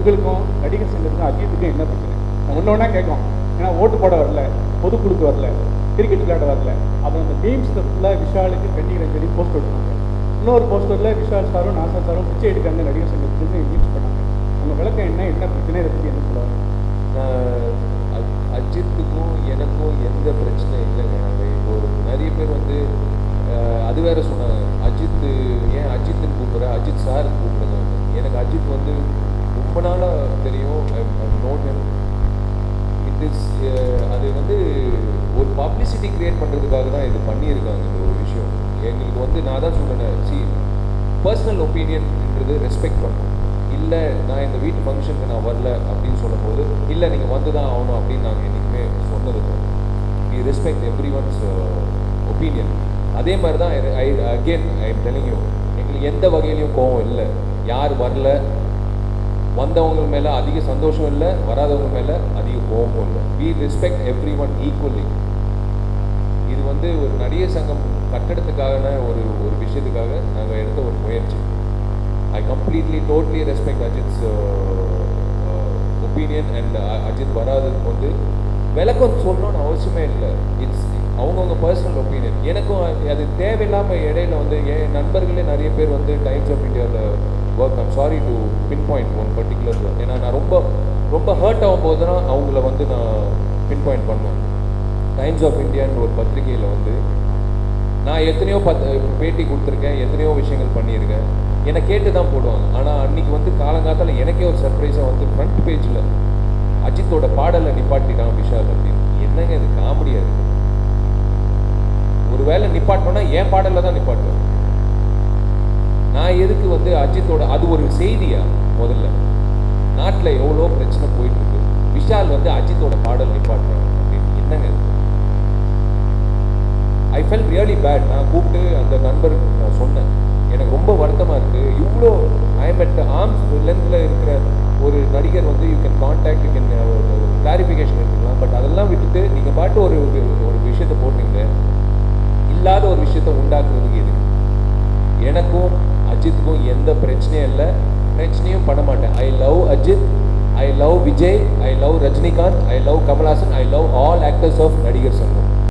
உங்களுக்கும் நடிகர் சங்கத்துக்கும் அஜித்துக்கும் என்ன பிரச்சனை? ஒன்று ஒன்றா கேட்கும். ஏன்னா ஓட்டு போட வரல, பொதுக்குழுக்கு வரல, கிரிக்கெட் விளையாட வரல. அப்புறம் அந்த மீம்ஸ் ஃபுல்லாக விஷாலுக்கு கண்ணீர் அஞ்சலி போஸ்ட் விட்டுருந்தாங்க. இன்னொரு போஸ்டரில் விஷால் சாரும் நாசா சாரும் பிச்சை எடுக்காங்க நடிகர் சங்கத்துக்கு மீம்ஸ் பண்ணாங்க. உங்கள் விளக்கம் என்ன பிரச்சனை? இதை பற்றி என்ன சொல்லுவாங்க? அஜித்துக்கும் எனக்கும் எந்த பிரச்சனையும் இல்லைங்க. நாங்கள் இப்போ நிறைய பேர் வந்து அது வேற சொன்னாங்க, அஜித்து ஏன் அஜித்துன்னு கூப்பிட்ற, அஜித் சார் கூப்பிடுங்க. எனக்கு அஜித் வந்து ரொம்ப நாளாக தெரியும். இட் இஸ் அது வந்து ஒரு பப்ளிசிட்டி கிரியேட் பண்ணுறதுக்காக தான் இது பண்ணியிருக்காங்க. இந்த ஒரு விஷயம் எங்களுக்கு வந்து நான் தான் சொன்னேன், பர்சனல் ஒப்பீனியன்ன்றது ரெஸ்பெக்ட் பண்ணணும். இல்லை நான் இந்த வீட்டு ஃபங்க்ஷனுக்கு நான் வரல அப்படின்னு சொல்லும் போது இல்லை நீங்கள் வந்து தான் ஆகணும் அப்படின்னு நாங்கள் என்றைக்குமே சொன்னது. We respect everyone's opinion. அதே மாதிரி தான் ஐ எம் டெல்லிங் யூ, எங்களுக்கு எந்த வகையிலையும் கோவம் இல்லை. யார் வரல, வந்தவங்க மேலே அதிக சந்தோஷம் இல்லை, வராதவங்க மேலே அதிக கோவமும் இல்லை. We respect everyone equally. இது வந்து ஒரு நடிகர் சங்கம் கட்டடத்துக்கான ஒரு விஷயத்துக்காக நாங்கள் எடுத்த ஒரு முயற்சி. I completely, totally respect Ajit's opinion and Ajith வராதுக்கு வந்து விளக்கம் சொல்லணும்னு அவசியமே இல்லை. இட்ஸ் அவங்கவுங்க பர்சனல் ஒப்பீனியன். எனக்கும் அது தேவையில்லாமல் இடையில வந்து என் நண்பர்களே நிறைய பேர் வந்து டைம்ஸ் ஆஃப் இந்தியாவில் work. I'm sorry to pin point one particular. ஏன்னா நான் ரொம்ப ஹர்ட் ஆகும்போது தான் அவங்கள வந்து நான் பின் பாயிண்ட் பண்ணுவேன். டைம்ஸ் ஆஃப் இந்தியான்னு ஒரு பத்திரிகையில் வந்து நான் எத்தனையோ பேட்டி கொடுத்துருக்கேன், எத்தனையோ விஷயங்கள் பண்ணியிருக்கேன். என்னை கேட்டு தான் போடுவாங்க. ஆனால் அன்றைக்கி வந்து காலங்காலத்தில் எனக்கே ஒரு சர்ப்ரைஸாக வந்து ஃப்ரண்ட் பேஜில் அஜித்தோட பாடலை நிப்பாட்டிட்டான் விஷால் அப்படின்னு. என்னங்க இது காமெடியாக இருக்குது? ஒரு வேளை நிப்பாட்டோன்னா என் பாடலில் தான் நிப்பாட்டுவேன். நான் எதுக்கு வந்து அஜித்தோட அது ஒரு செய்தியா? முதல்ல நாட்டில் எவ்வளோ பிரச்சனை போயிட்டுருக்கு, விஷால் வந்து அஜித்தோட பாடல் நிப்பாட்டுறான் அப்படின்னு. என்னங்க ஐ ஃபெல் ரியலி பேட். நான் கூப்பிட்டு அந்த நண்பருக்கு நான் சொன்னேன், எனக்கு ரொம்ப வருத்தமாக இருக்குது. இவ்வளோ ஐஎம் அட் ஆர்ம்ஸ் லென்த்தில் இருக்கிற ஒரு நடிகர் வந்து you can contact, you can clarification எடுத்துக்கலாம். பட் அதெல்லாம் விட்டுட்டு நீங்கள் பாட்டு ஒரு விஷயத்தை போட்டீங்க, இல்லாத ஒரு விஷயத்தை உண்டாக்குறதுக்கு எதுக்கு? எனக்கும் அஜித்துக்கும் எந்த பிரச்சனையும் இல்லை, பிரச்சனையும் பண்ண மாட்டேன். I love Ajith, I love Vijay, I love Rajinikanth, I love Kamal Haasan, I love all actors of Nadigar சங்கம்.